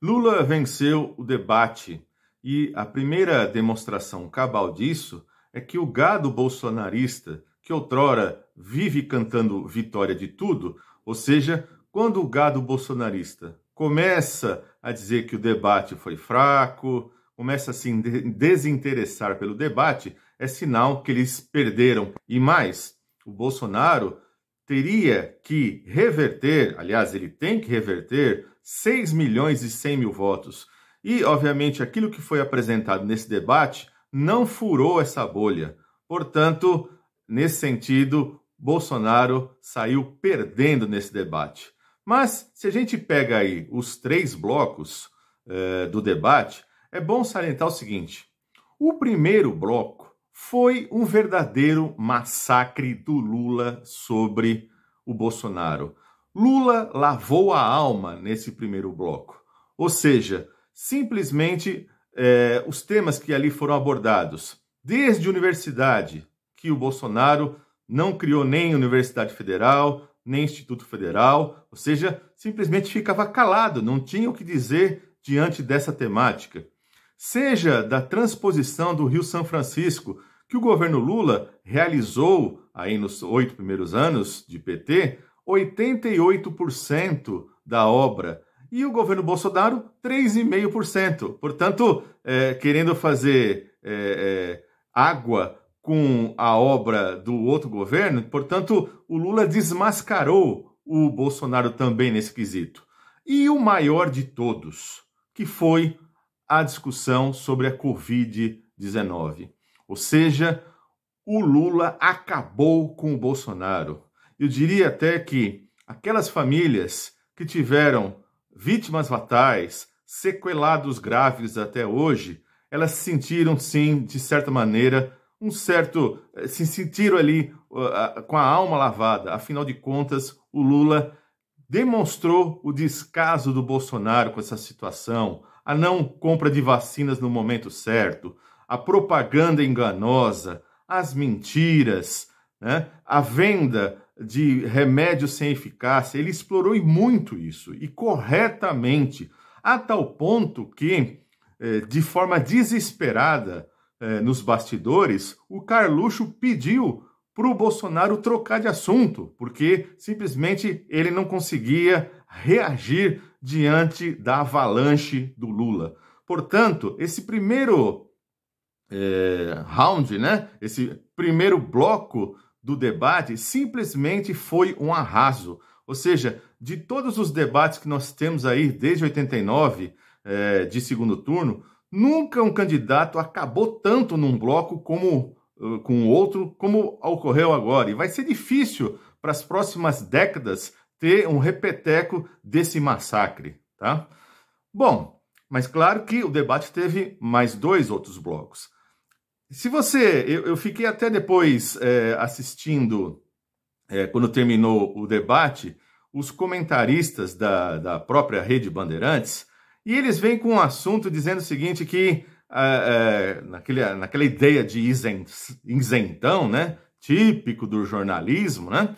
Lula venceu o debate e a primeira demonstração cabal disso é que o gado bolsonarista, que outrora vive cantando vitória de tudo, ou seja, quando o gado bolsonarista começa a dizer que o debate foi fraco, começa a se desinteressar pelo debate, é sinal que eles perderam. E mais, o Bolsonaro teria que reverter, aliás, ele tem que reverter 6 milhões e 100 mil votos. E, obviamente, aquilo que foi apresentado nesse debate não furou essa bolha. Portanto, nesse sentido, Bolsonaro saiu perdendo nesse debate. Mas, se a gente pega aí os 3 blocos do debate, é bom salientar o seguinte: o primeiro bloco foi um verdadeiro massacre do Lula sobre o Bolsonaro. Lula lavou a alma nesse primeiro bloco. Ou seja, simplesmente os temas que ali foram abordados, desde universidade, que o Bolsonaro não criou nem Universidade Federal, nem Instituto Federal, ou seja, simplesmente ficava calado, não tinha o que dizer diante dessa temática. Seja da transposição do Rio São Francisco, que o governo Lula realizou aí nos 8 primeiros anos de PT, 88% da obra, e o governo Bolsonaro, 3,5%. Portanto, querendo fazer água com a obra do outro governo, portanto, o Lula desmascarou o Bolsonaro também nesse quesito. E o maior de todos, que foi a discussão sobre a Covid-19. Ou seja, o Lula acabou com o Bolsonaro. Eu diria até que aquelas famílias que tiveram vítimas fatais, sequelados graves até hoje, elas se sentiram, sim, de certa maneira, se sentiram ali com a alma lavada. Afinal de contas, o Lula demonstrou o descaso do Bolsonaro com essa situação, a não compra de vacinas no momento certo, a propaganda enganosa, as mentiras, né? A venda de remédios sem eficácia. Ele explorou muito isso, e corretamente, a tal ponto que, de forma desesperada, nos bastidores, o Carluxo pediu para o Bolsonaro trocar de assunto, porque simplesmente ele não conseguia reagir diante da avalanche do Lula. Portanto, esse primeiro round, né? Esse primeiro bloco do debate simplesmente foi um arraso. Ou seja, de todos os debates que nós temos aí desde 89, de segundo turno, nunca um candidato acabou tanto num bloco como com o outro, como ocorreu agora. E vai ser difícil para as próximas décadas ter um repeteco desse massacre, tá? Bom, mas claro que o debate teve mais 2 outros blocos. Se você... Eu fiquei até depois assistindo, quando terminou o debate, os comentaristas da própria Rede Bandeirantes, e eles vêm com um assunto dizendo o seguinte, que naquela ideia de isentão, né, típico do jornalismo, né,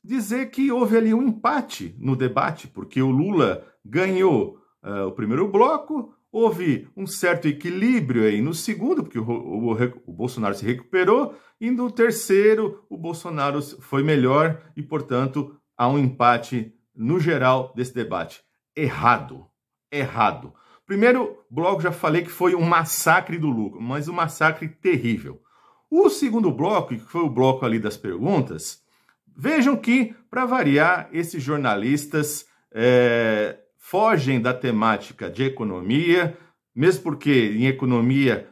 dizer que houve ali um empate no debate, porque o Lula ganhou o primeiro bloco, houve um certo equilíbrio aí no segundo, porque o Bolsonaro se recuperou, e no terceiro o Bolsonaro foi melhor e, portanto, há um empate no geral desse debate. Errado. Primeiro bloco, já falei que foi um massacre do Lula, mas um massacre terrível. O segundo bloco, que foi o bloco ali das perguntas, vejam que, para variar, esses jornalistas fogem da temática de economia, mesmo porque em economia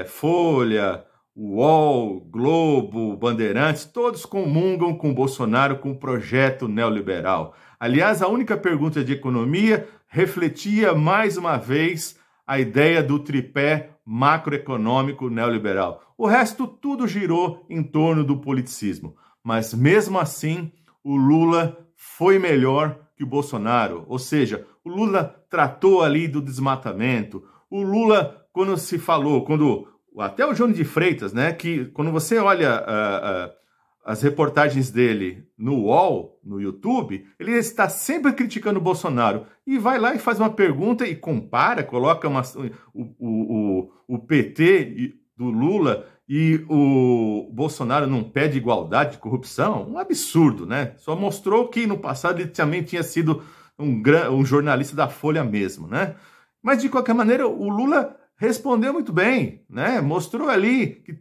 Folha, UOL, Globo, Bandeirantes, todos comungam com o Bolsonaro, com o projeto neoliberal. Aliás, a única pergunta de economia refletia mais uma vez a ideia do tripé macroeconômico neoliberal. O resto tudo girou em torno do politicismo. Mas mesmo assim, o Lula foi melhor que o Bolsonaro. Ou seja, o Lula tratou ali do desmatamento. O Lula, quando se falou, até o João de Freitas, né, que quando você olha as reportagens dele no UOL, no YouTube, ele está sempre criticando o Bolsonaro e vai lá e faz uma pergunta e compara, coloca o PT do Lula e o Bolsonaro num pé de igualdade de corrupção. Um absurdo, né? Só mostrou que no passado ele também tinha sido um jornalista da Folha mesmo, né? Mas de qualquer maneira, o Lula respondeu muito bem, né? Mostrou ali que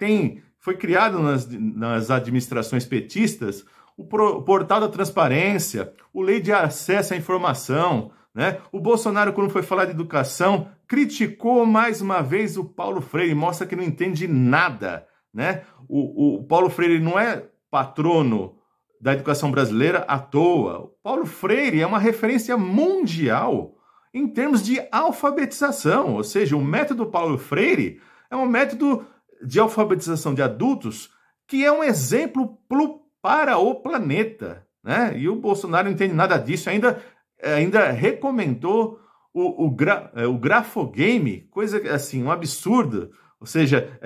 foi criado nas administrações petistas o portal da transparência, o lei de acesso à informação, né? O Bolsonaro, quando foi falar de educação, criticou mais uma vez o Paulo Freire, mostra que não entende nada, né? O Paulo Freire não é patrono da educação brasileira à toa. O Paulo Freire é uma referência mundial em termos de alfabetização, ou seja, o método Paulo Freire é um método de alfabetização de adultos que é um exemplo para o planeta, né? E o Bolsonaro não entende nada disso, ainda recomendou o grafogame, coisa assim, um absurdo, ou seja,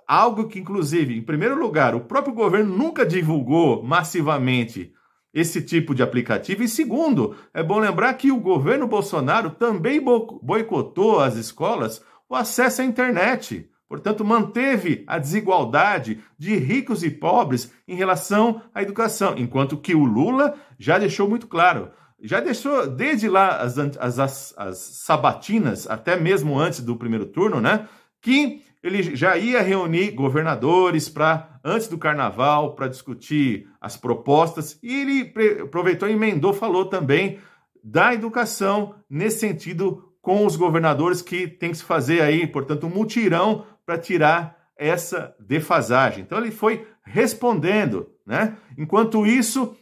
algo que, inclusive, em primeiro lugar, o próprio governo nunca divulgou massivamente esse tipo de aplicativo, e segundo, é bom lembrar que o governo Bolsonaro também boicotou às escolas o acesso à internet. Portanto, manteve a desigualdade de ricos e pobres em relação à educação, enquanto que o Lula já deixou muito claro, já deixou desde lá as sabatinas, até mesmo antes do primeiro turno, né, que ele já ia reunir governadores antes do carnaval para discutir as propostas, e ele aproveitou e emendou, falou também da educação nesse sentido com os governadores, que tem que se fazer aí, portanto, um mutirão para tirar essa defasagem. Então ele foi respondendo, né? Enquanto isso,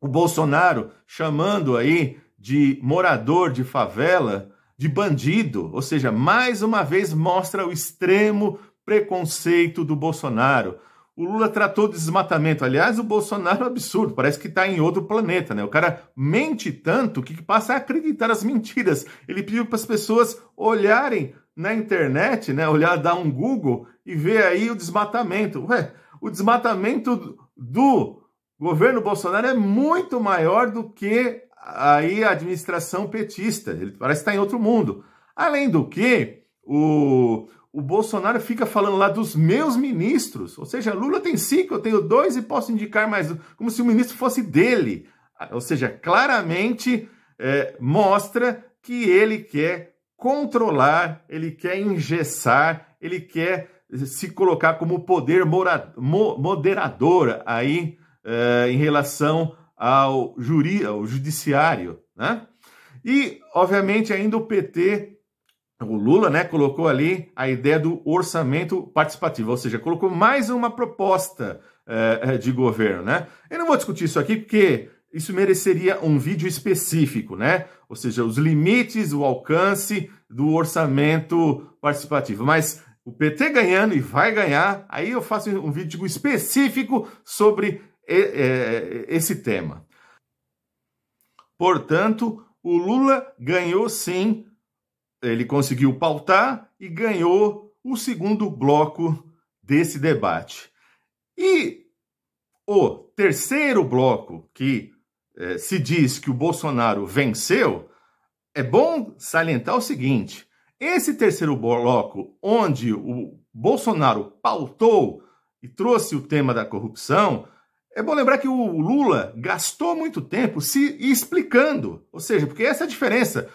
o Bolsonaro chamando aí de morador de favela de bandido, ou seja, mais uma vez mostra o extremo preconceito do Bolsonaro. O Lula tratou de desmatamento. Aliás, o Bolsonaro é um absurdo, parece que está em outro planeta, né? O cara mente tanto que passa a acreditar nas mentiras. Ele pediu para as pessoas olharem na internet, né? Dar um Google e ver aí o desmatamento. Ué, o desmatamento do governo Bolsonaro é muito maior do que aí a administração petista. Ele parece estar em outro mundo. Além do que, o Bolsonaro fica falando lá dos meus ministros, ou seja, Lula tem 5, eu tenho 2 e posso indicar mais um, como se o ministro fosse dele. Ou seja, claramente mostra que ele quer controlar, ele quer engessar, ele quer se colocar como poder moderador aí em relação ao judiciário, né? E, obviamente, ainda o PT, o Lula, né, colocou ali a ideia do orçamento participativo, ou seja, colocou mais uma proposta de governo, né? Eu não vou discutir isso aqui porque isso mereceria um vídeo específico, né? Ou seja, os limites, o alcance do orçamento participativo. Mas o PT ganhando e vai ganhar, aí eu faço um vídeo específico sobre esse tema. Portanto, o Lula ganhou sim, ele conseguiu pautar e ganhou o segundo bloco desse debate. E o terceiro bloco, que se diz que o Bolsonaro venceu, é bom salientar o seguinte: esse terceiro bloco, onde o Bolsonaro pautou e trouxe o tema da corrupção, é bom lembrar que o Lula gastou muito tempo se explicando. Ou seja, porque essa é a diferença.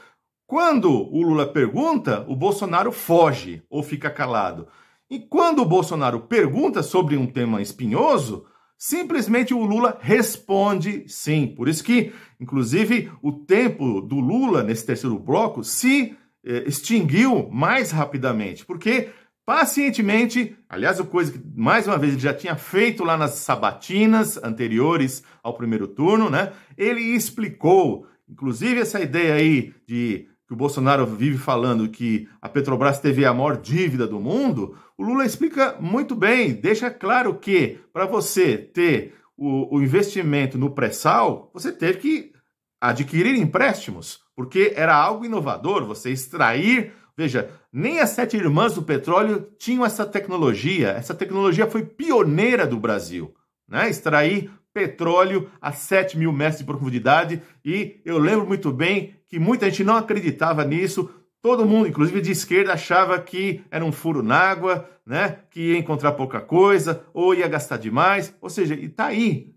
Quando o Lula pergunta, o Bolsonaro foge ou fica calado. E quando o Bolsonaro pergunta sobre um tema espinhoso, simplesmente o Lula responde sim. Por isso que, inclusive, o tempo do Lula nesse terceiro bloco se extinguiu mais rapidamente, porque pacientemente, aliás, a coisa que, mais uma vez, ele já tinha feito lá nas sabatinas anteriores ao primeiro turno, né? Ele explicou, inclusive, essa ideia aí de que o Bolsonaro vive falando que a Petrobras teve a maior dívida do mundo. O Lula explica muito bem, deixa claro que para você ter o investimento no pré-sal, você teve que adquirir empréstimos, porque era algo inovador, você extrair. Veja, nem as 7 irmãs do petróleo tinham essa tecnologia foi pioneira do Brasil, né? Extrair petróleo a 7 mil metros de profundidade, e eu lembro muito bem que muita gente não acreditava nisso. Todo mundo, inclusive de esquerda, achava que era um furo na água, né? Que ia encontrar pouca coisa, ou ia gastar demais. Ou seja, e tá aí.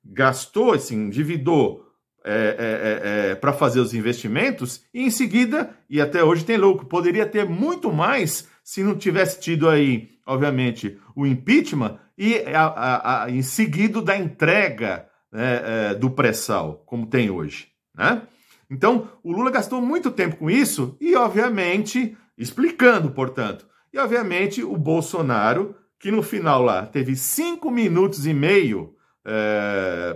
Gastou, assim, endividou para fazer os investimentos, e em seguida, e até hoje tem lucro. Poderia ter muito mais se não tivesse tido aí, obviamente, o impeachment e em seguida da entrega do pré-sal, como tem hoje, né? Então, o Lula gastou muito tempo com isso e, obviamente, explicando, portanto. E, obviamente, o Bolsonaro, que no final lá teve 5 minutos e meio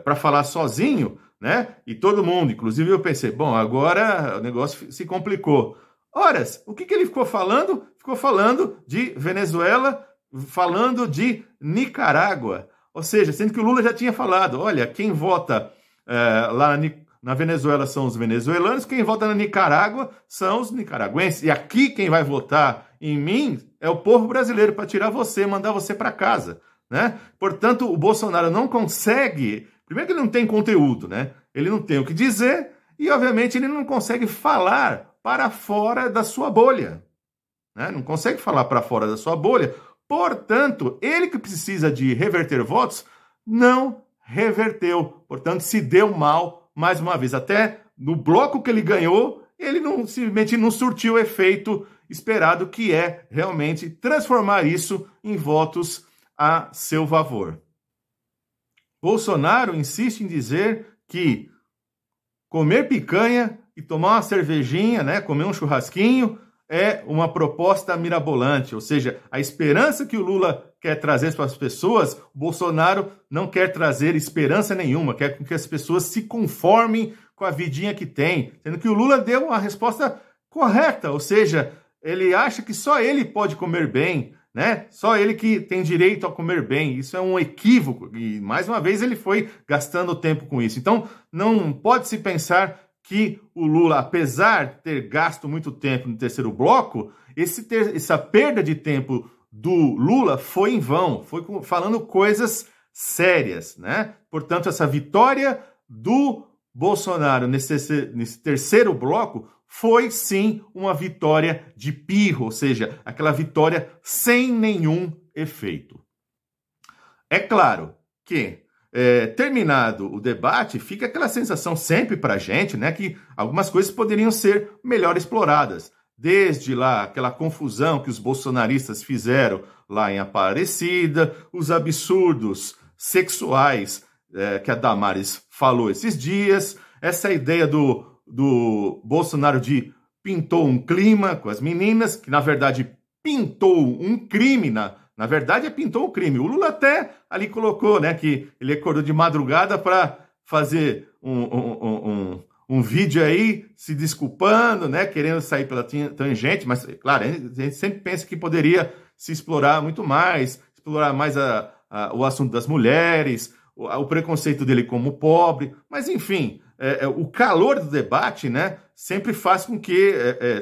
para falar sozinho, né? E todo mundo, inclusive eu pensei, bom, agora o negócio se complicou. Horas, o que ele ficou falando? Ficou falando de Venezuela, falando de Nicarágua. Ou seja, sendo que o Lula já tinha falado, olha, quem vota lá na Venezuela são os venezuelanos, quem vota na Nicarágua são os nicaragüenses. E aqui quem vai votar em mim é o povo brasileiro para tirar você, mandar você para casa, né? Portanto, o Bolsonaro não consegue... Primeiro que ele não tem conteúdo, né? Ele não tem o que dizer e, obviamente, ele não consegue falar para fora da sua bolha, né? Não consegue falar para fora da sua bolha. Portanto, ele que precisa de reverter votos, não reverteu. Portanto, se deu mal mais uma vez. Até no bloco que ele ganhou, ele simplesmente não surtiu o efeito esperado, que é realmente transformar isso em votos a seu favor. Bolsonaro insiste em dizer que comer picanha e tomar uma cervejinha, né, comer um churrasquinho, é uma proposta mirabolante, ou seja, a esperança que o Lula quer trazer para as pessoas, o Bolsonaro não quer trazer esperança nenhuma, quer que as pessoas se conformem com a vidinha que tem, sendo que o Lula deu uma resposta correta, ou seja, ele acha que só ele pode comer bem, né? Só ele que tem direito a comer bem. Isso é um equívoco, e mais uma vez ele foi gastando tempo com isso. Então, não pode se pensar que o Lula, apesar de ter gasto muito tempo no terceiro bloco, essa perda de tempo do Lula foi em vão, foi falando coisas sérias, né? Portanto, essa vitória do Bolsonaro nesse terceiro bloco foi sim uma vitória de pirro, ou seja, aquela vitória sem nenhum efeito. É claro que terminado o debate, fica aquela sensação sempre para a gente, né, que algumas coisas poderiam ser melhor exploradas. Desde lá, aquela confusão que os bolsonaristas fizeram lá em Aparecida, os absurdos sexuais que a Damares falou esses dias, essa ideia do Bolsonaro de pintou um clima com as meninas, que na verdade pintou um crime, na verdade pintou um crime. O Lula até ali colocou, né, que ele acordou de madrugada para fazer um vídeo aí se desculpando, né, querendo sair pela tangente, mas, claro, a gente sempre pensa que poderia se explorar muito mais, explorar mais o assunto das mulheres, o preconceito dele como pobre, mas, enfim, o calor do debate, né, sempre faz com que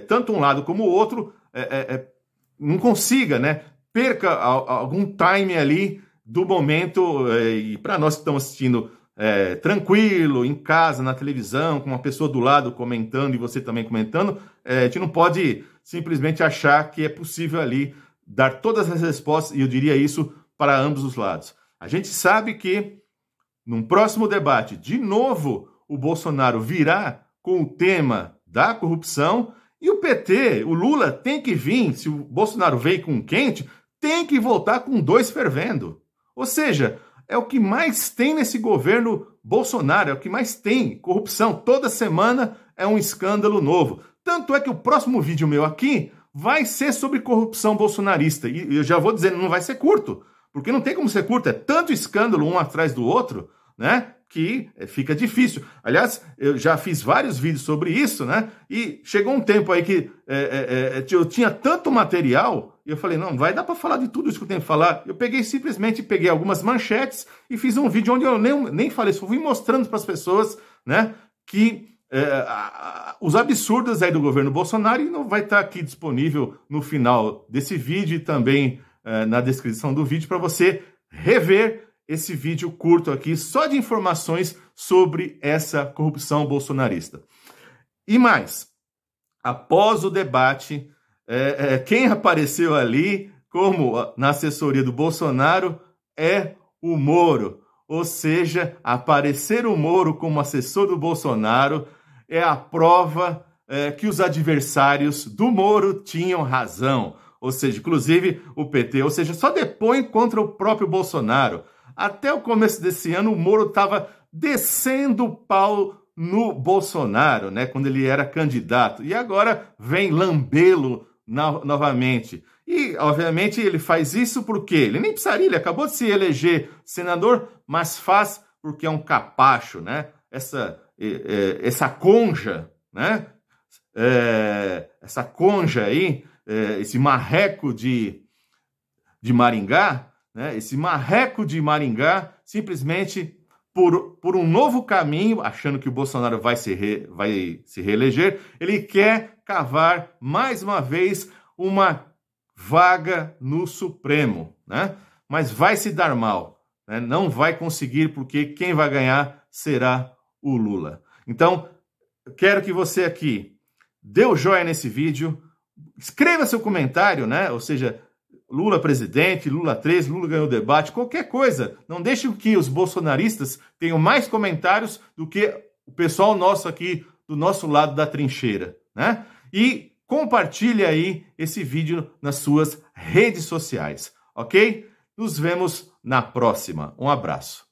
tanto um lado como o outro não consiga, né, perca algum time ali do momento, e para nós que estamos assistindo tranquilo, em casa, na televisão, com uma pessoa do lado comentando e você também comentando, a gente não pode simplesmente achar que é possível ali dar todas as respostas, e eu diria isso para ambos os lados. A gente sabe que num próximo debate, de novo, o Bolsonaro virá com o tema da corrupção, e o PT, o Lula, tem que vir, se o Bolsonaro veio com um quente, tem que voltar com 2 fervendo. Ou seja, é o que mais tem nesse governo Bolsonaro, é o que mais tem, corrupção. Toda semana é um escândalo novo. Tanto é que o próximo vídeo meu aqui vai ser sobre corrupção bolsonarista. E eu já vou dizendo, não vai ser curto, porque não tem como ser curto, é tanto escândalo um atrás do outro, né, que fica difícil. Aliás, eu já fiz vários vídeos sobre isso, né, e chegou um tempo aí que eu tinha tanto material, e eu falei, não vai dar para falar de tudo isso que eu tenho que falar. Eu simplesmente peguei algumas manchetes e fiz um vídeo onde eu nem falei, só fui mostrando para as pessoas, né, que os absurdos aí do governo Bolsonaro, e não vai estar aqui disponível no final desse vídeo e também na descrição do vídeo para você rever esse vídeo curto aqui só de informações sobre essa corrupção bolsonarista. E mais, após o debate, quem apareceu ali como na assessoria do Bolsonaro é o Moro. Ou seja, aparecer o Moro como assessor do Bolsonaro é a prova que os adversários do Moro tinham razão. Ou seja, inclusive o PT, ou seja, só depõe contra o próprio Bolsonaro. Até o começo desse ano, o Moro estava descendo o pau no Bolsonaro, né, quando ele era candidato. E agora vem lambê-lo novamente. E, obviamente, ele faz isso porque ele nem precisaria, ele acabou de se eleger senador, mas faz porque é um capacho, né? Essa conja, né? Essa conja aí, esse marreco de Maringá, né? Esse marreco de Maringá, simplesmente por um novo caminho, achando que o Bolsonaro vai se reeleger, ele quer cavar mais uma vez uma vaga no Supremo, né? Mas vai se dar mal, né? Não vai conseguir, porque quem vai ganhar será o Lula. Então, eu quero que você aqui dê o joinha nesse vídeo, escreva seu comentário, né? Ou seja, Lula presidente, Lula 13, Lula ganhou o debate, qualquer coisa. Não deixe que os bolsonaristas tenham mais comentários do que o pessoal nosso aqui do nosso lado da trincheira, né? E compartilhe aí esse vídeo nas suas redes sociais, ok? Nos vemos na próxima. Um abraço.